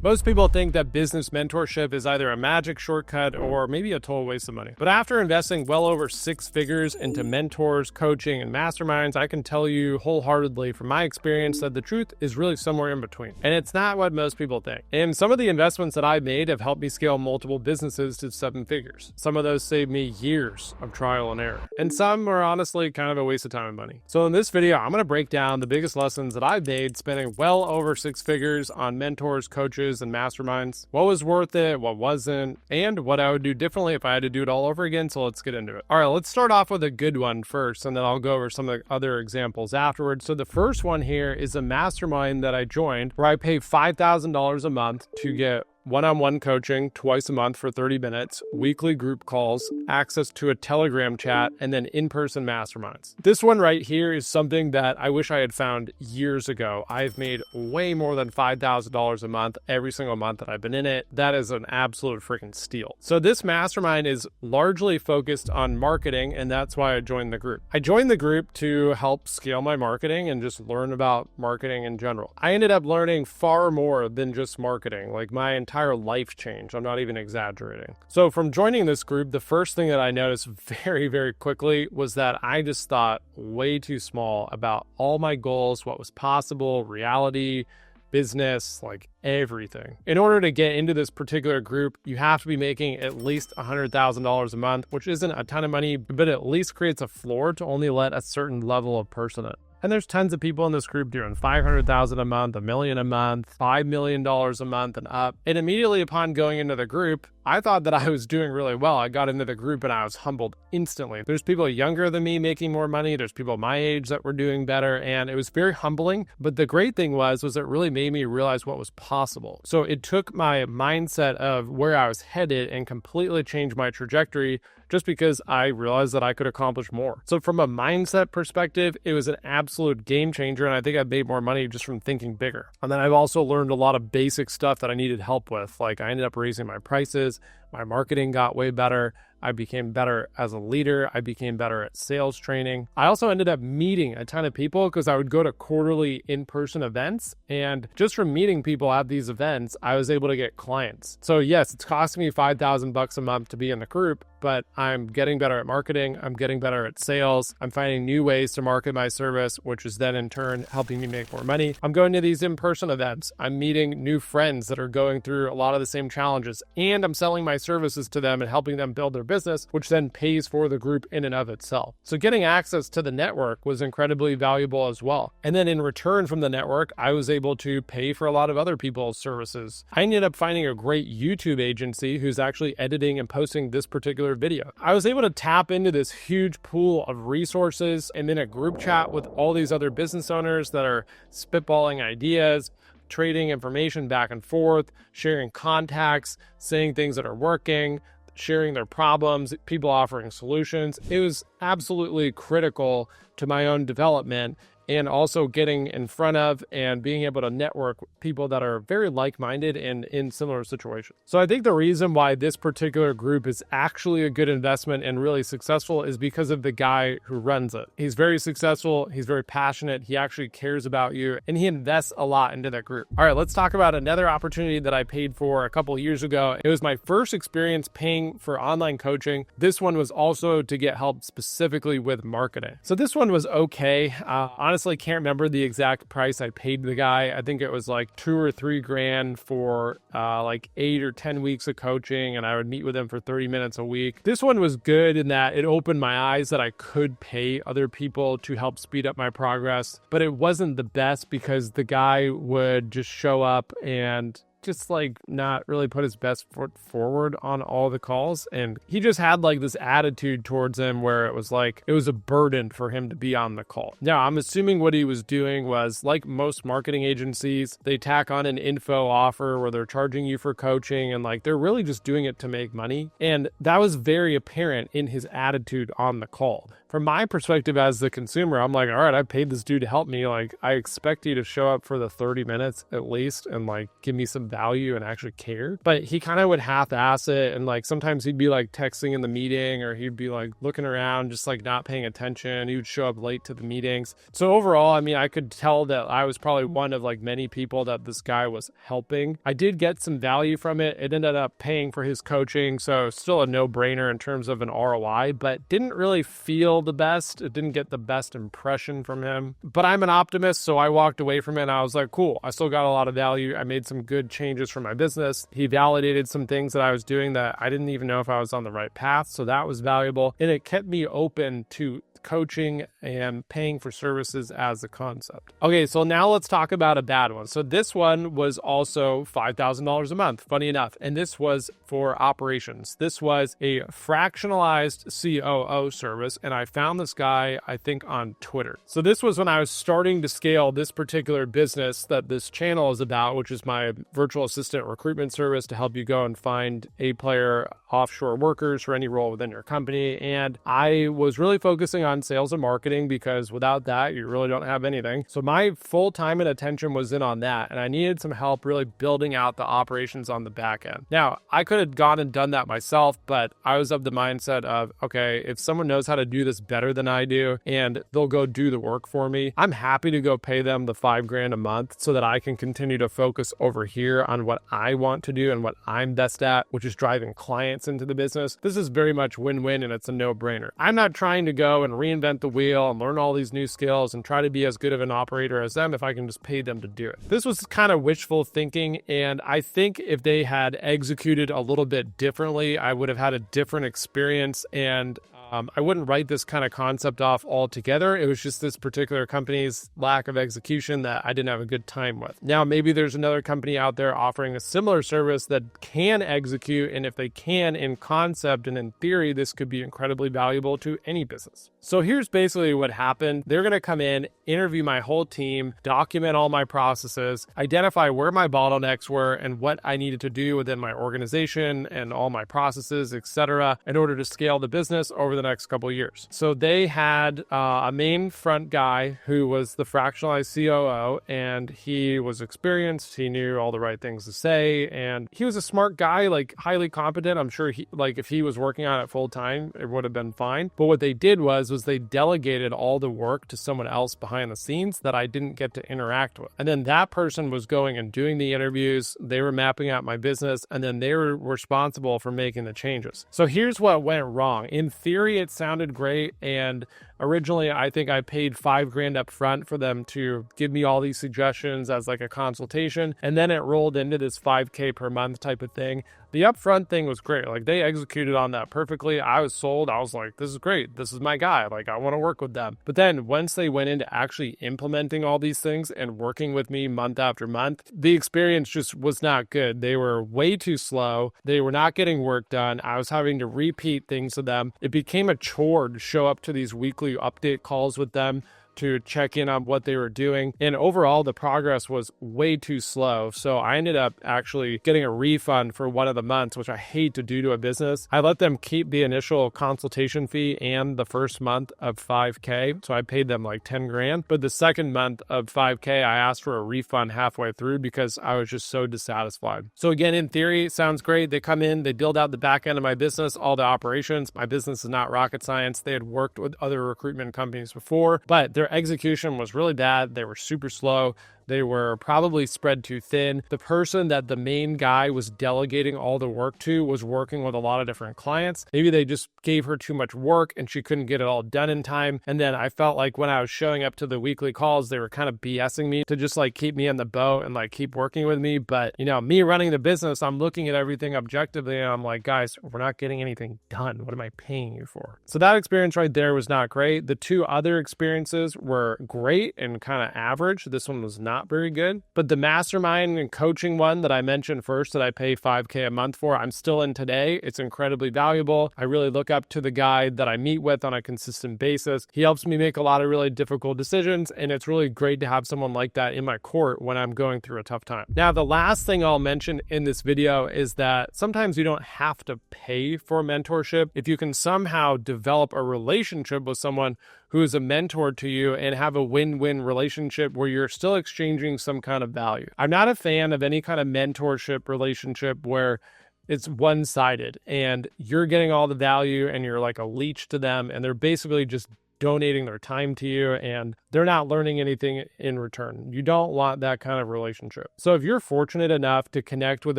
Most people think that business mentorship is either a magic shortcut or maybe a total waste of money. But after investing well over 6 figures into mentors, coaching, and masterminds, I can tell you wholeheartedly from my experience that the truth is really somewhere in between. And it's not what most people think. And some of the investments that I've made have helped me scale multiple businesses to 7 figures. Some of those saved me years of trial and error. And some are honestly kind of a waste of time and money. So in this video, I'm going to break down the biggest lessons that I've made spending well over 6 figures on mentors, coaches, and masterminds, what was worth it, what wasn't, and what I would do differently if I had to do it all over again. So let's get into it. All right, let's start off with a good one first, and then I'll go over some of the other examples afterwards. So the first one here is a mastermind that I joined where I pay $5,000 a month to get one-on-one coaching twice a month for 30 minutes, weekly group calls, access to a Telegram chat, and then in-person masterminds. This one right here is something that I wish I had found years ago. I've made way more than $5,000 a month every single month that I've been in it. That is an absolute freaking steal. So this mastermind is largely focused on marketing, and that's why I joined the group. I joined the group to help scale my marketing and just learn about marketing in general. I ended up learning far more than just marketing. Like my entire life changed. I'm not even exaggerating. So from joining this group, the first thing that I noticed very, very quickly was that I just thought way too small about all my goals, what was possible, reality, business, like everything. In order to get into this particular group, you have to be making at least $100,000 a month, which isn't a ton of money, but at least creates a floor to only let a certain level of person in. And there's tons of people in this group doing $500,000 a month, $1 million a month, $5 million a month and up. And immediately upon going into the group, I thought that I was doing really well. I got into the group and I was humbled instantly. There's people younger than me making more money. There's people my age that were doing better. And it was very humbling. But the great thing was it really made me realize what was possible. So it took my mindset of where I was headed and completely changed my trajectory just because I realized that I could accomplish more. So from a mindset perspective, it was an absolute game changer. And I think I've made more money just from thinking bigger. And then I've also learned a lot of basic stuff that I needed help with. Like I ended up raising my prices. My marketing got way better. I became better as a leader. I became better at sales training. I also ended up meeting a ton of people because I would go to quarterly in-person events. And just from meeting people at these events, I was able to get clients. So yes, it's costing me $5,000 a month to be in the group, but I'm getting better at marketing. I'm getting better at sales. I'm finding new ways to market my service, which is then in turn helping me make more money. I'm going to these in-person events. I'm meeting new friends that are going through a lot of the same challenges, and I'm selling my services to them and helping them build their business, which then pays for the group in and of itself. So getting access to the network was incredibly valuable as well. And then in return from the network, I was able to pay for a lot of other people's services. I ended up finding a great YouTube agency who's actually editing and posting this particular video. I was able to tap into this huge pool of resources and then a group chat with all these other business owners that are spitballing ideas, trading information back and forth, sharing contacts, saying things that are working, sharing their problems, people offering solutions. It was absolutely critical to my own development and also getting in front of and being able to network with people that are very like-minded and in similar situations. So I think the reason why this particular group is actually a good investment and really successful is because of the guy who runs it. He's very successful. He's very passionate. He actually cares about you and he invests a lot into that group. All right, let's talk about another opportunity that I paid for a couple of years ago. It was my first experience paying for online coaching. This one was also to get help specifically with marketing. So this one was okay. Honestly, can't remember the exact price I paid the guy. I think it was like $2 or $3 grand for like 8 or 10 weeks of coaching, and I would meet with him for 30 minutes a week. This one was good in that it opened my eyes that I could pay other people to help speed up my progress, but it wasn't the best because the guy would just show up and just like not really put his best foot forward on all the calls. And he just had like this attitude towards him where it was like, it was a burden for him to be on the call. Now, I'm assuming what he was doing was like most marketing agencies, they tack on an info offer where they're charging you for coaching and like, they're really just doing it to make money. And that was very apparent in his attitude on the call. from my perspective as the consumer, I'm like, all right, I paid this dude to help me. Like, I expect you to show up for the 30 minutes at least and like give me some value and actually care. But he kind of would half-ass it. And like sometimes he'd be like texting in the meeting, or he'd be like looking around, just like not paying attention. He would show up late to the meetings. So overall, I mean, I could tell that I was probably one of like many people that this guy was helping. I did get some value from it. It ended up paying for his coaching. So still a no-brainer in terms of an ROI, but didn't really feel the best. It didn't get the best impression from him. But I'm an optimist, so I walked away from it and I was like, cool, I still got a lot of value. I made some good changes for my business. He validated some things that I was doing that I didn't even know if I was on the right path. So that was valuable. And it kept me open to coaching and paying for services as a concept. Okay, so now let's talk about a bad one. So this one was also $5,000 a month, funny enough. And this was for operations. This was a fractionalized COO service. And I found this guy, I think, on Twitter. So this was when I was starting to scale this particular business that this channel is about, which is my virtual assistant recruitment service to help you go and find A-player offshore workers for any role within your company. And I was really focusing on sales and marketing because without that, you really don't have anything. So my full time and attention was in on that. And I needed some help really building out the operations on the back end. Now, I could have gone and done that myself, but I was of the mindset of, okay, if someone knows how to do this better than I do and they'll go do the work for me, I'm happy to go pay them the $5,000 a month so that I can continue to focus over here on what I want to do and what I'm best at, which is driving clients into the business. This is very much win-win and it's a no-brainer. I'm not trying to go and reinvent the wheel and learn all these new skills and try to be as good of an operator as them if I can just pay them to do it. This was kind of wishful thinking, and I think if they had executed a little bit differently, I would have had a different experience, and I wouldn't write this kind of concept off altogether. It was just this particular company's lack of execution that I didn't have a good time with. Now, maybe there's another company out there offering a similar service that can execute, and if they can in concept and in theory, this could be incredibly valuable to any business. So here's basically what happened. They're going to come in, interview my whole team, document all my processes, identify where my bottlenecks were and what I needed to do within my organization and all my processes, etc., in order to scale the business over the next couple of years. So they had a main front guy who was the fractionalized COO, and he was experienced. He knew all the right things to say, and he was a smart guy, like highly competent. I'm sure if he was working on it full time, it would have been fine. But what they did was they delegated all the work to someone else behind the scenes that I didn't get to interact with. And then that person was going and doing the interviews. They were mapping out my business, and then they were responsible for making the changes. So here's what went wrong. In theory, it sounded great, and originally, I think I paid $5,000 up front for them to give me all these suggestions as like a consultation. And then it rolled into this $5,000 per month type of thing. The upfront thing was great. Like they executed on that perfectly. I was sold. I was like, this is great. This is my guy. Like I want to work with them. But then once they went into actually implementing all these things and working with me month after month, the experience just was not good. They were way too slow. They were not getting work done. I was having to repeat things to them. It became a chore to show up to these weekly update calls with them to check in on what they were doing. And overall, the progress was way too slow. So I ended up actually getting a refund for one of the months, which I hate to do to a business. I let them keep the initial consultation fee and the first month of $5,000. So I paid them like $10,000. But the second month of $5,000, I asked for a refund halfway through because I was just so dissatisfied. So again, in theory, it sounds great. They come in, they build out the back end of my business, all the operations. My business is not rocket science. They had worked with other recruitment companies before, but their execution was really bad. They were super slow. They were probably spread too thin. The person that the main guy was delegating all the work to was working with a lot of different clients. Maybe they just gave her too much work and she couldn't get it all done in time. And then I felt like when I was showing up to the weekly calls, they were kind of BSing me to just like keep me in the boat and like keep working with me. But you know, me running the business, I'm looking at everything objectively and I'm like, guys, we're not getting anything done. What am I paying you for? So that experience right there was not great. The two other experiences were great and kind of average. This one was not not very good. But the mastermind and coaching one that I mentioned first that I pay $5K a month for, I'm still in today. It's incredibly valuable. I really look up to the guy that I meet with on a consistent basis. He helps me make a lot of really difficult decisions, and it's really great to have someone like that in my court when I'm going through a tough time. Now, the last thing I'll mention in this video is that sometimes you don't have to pay for mentorship. If you can somehow develop a relationship with someone who is a mentor to you and have a win-win relationship where you're still exchanging some kind of value. I'm not a fan of any kind of mentorship relationship where it's one-sided and you're getting all the value and you're like a leech to them and they're basically just donating their time to you and they're not learning anything in return. You don't want that kind of relationship. So if you're fortunate enough to connect with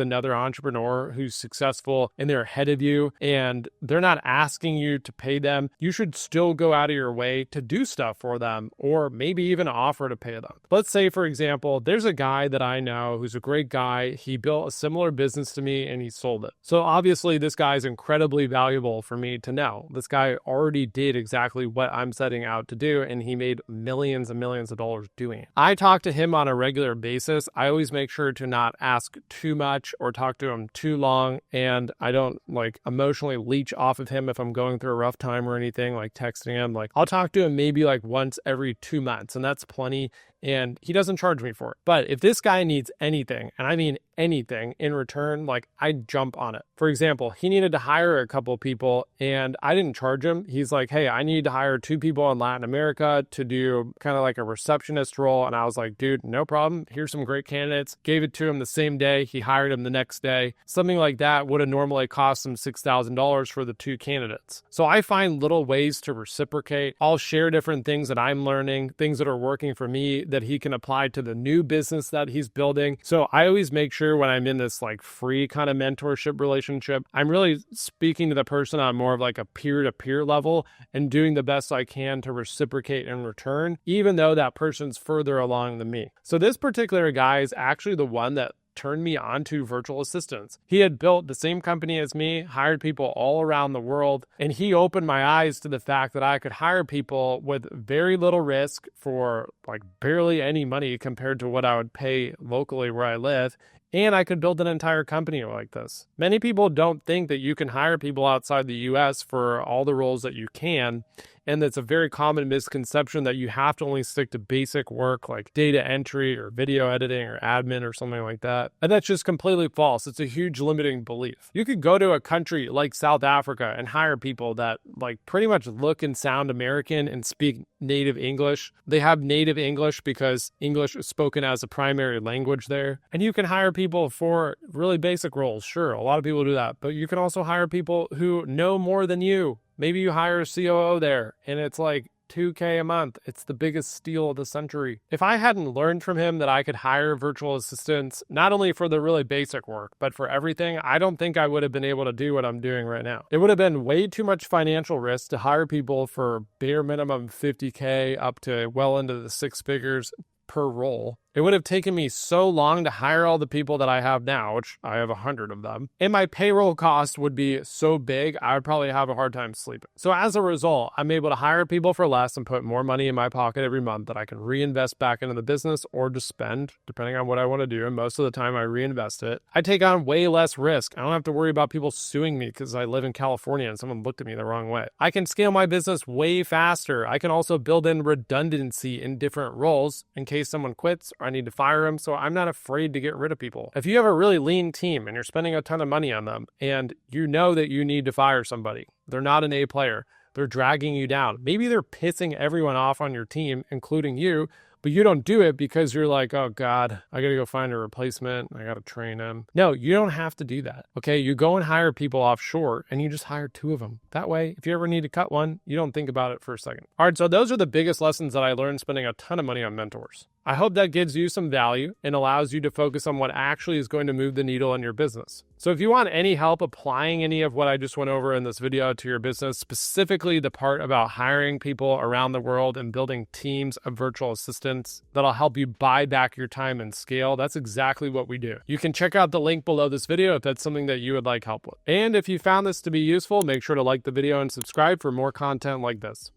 another entrepreneur who's successful and they're ahead of you and they're not asking you to pay them, you should still go out of your way to do stuff for them or maybe even offer to pay them. Let's say, for example, there's a guy that I know who's a great guy. He built a similar business to me and he sold it. So obviously this guy is incredibly valuable for me to know. This guy already did exactly what I'm setting out to do and he made millions and millions of dollars doing it. I talk to him on a regular basis. I always make sure to not ask too much or talk to him too long, and I don't like emotionally leech off of him if I'm going through a rough time or anything, like texting him. Like I'll talk to him maybe like once every 2 months, and that's plenty. And he doesn't charge me for it. But if this guy needs anything, and I mean anything in return, like I'd jump on it. For example, he needed to hire a couple people and I didn't charge him. He's like, hey, I need to hire 2 people in Latin America to do kind of like a receptionist role. And I was like, dude, no problem. Here's some great candidates. Gave it to him the same day. He hired him the next day. Something like that would have normally cost him $6,000 for the 2 candidates. So I find little ways to reciprocate. I'll share different things that I'm learning, things that are working for me that he can apply to the new business that he's building. So I always make sure when I'm in this like free kind of mentorship relationship, I'm really speaking to the person on more of like a peer-to-peer level and doing the best I can to reciprocate in return, even though that person's further along than me. So this particular guy is actually the one that turned me on to virtual assistants. He had built the same company as me, hired people all around the world, and he opened my eyes to the fact that I could hire people with very little risk for like barely any money compared to what I would pay locally where I live. And I could build an entire company like this. Many people don't think that you can hire people outside the US for all the roles that you can. And it's a very common misconception that you have to only stick to basic work like data entry or video editing or admin or something like that. And that's just completely false. It's a huge limiting belief. You could go to a country like South Africa and hire people that like pretty much look and sound American and speak native English. They have native English because English is spoken as a primary language there. And you can hire people for really basic roles. Sure, a lot of people do that. But you can also hire people who know more than you. Maybe you hire a COO there and it's like $2K a month. It's the biggest steal of the century. If I hadn't learned from him that I could hire virtual assistants, not only for the really basic work, but for everything, I don't think I would have been able to do what I'm doing right now. It would have been way too much financial risk to hire people for bare minimum 50K up to well into the 6 figures per role. It would have taken me so long to hire all the people that I have now, which I have 100 of them, and my payroll cost would be so big, I would probably have a hard time sleeping. So as a result, I'm able to hire people for less and put more money in my pocket every month that I can reinvest back into the business or just spend, depending on what I want to do. And most of the time I reinvest it. I take on way less risk. I don't have to worry about people suing me because I live in California and someone looked at me the wrong way. I can scale my business way faster. I can also build in redundancy in different roles in case someone quits or I need to fire them. So I'm not afraid to get rid of people. If you have a really lean team and you're spending a ton of money on them and you know that you need to fire somebody, they're not an A player, they're dragging you down. Maybe they're pissing everyone off on your team, including you, but you don't do it because you're like, oh God, I gotta go find a replacement. I gotta train them. No, you don't have to do that. Okay, you go and hire people offshore and you just hire 2 of them. That way, if you ever need to cut one, you don't think about it for a second. All right, so those are the biggest lessons that I learned spending a ton of money on mentors. I hope that gives you some value and allows you to focus on what actually is going to move the needle in your business. So if you want any help applying any of what I just went over in this video to your business, specifically the part about hiring people around the world and building teams of virtual assistants that'll help you buy back your time and scale, that's exactly what we do. You can check out the link below this video if that's something that you would like help with. And if you found this to be useful, make sure to like the video and subscribe for more content like this.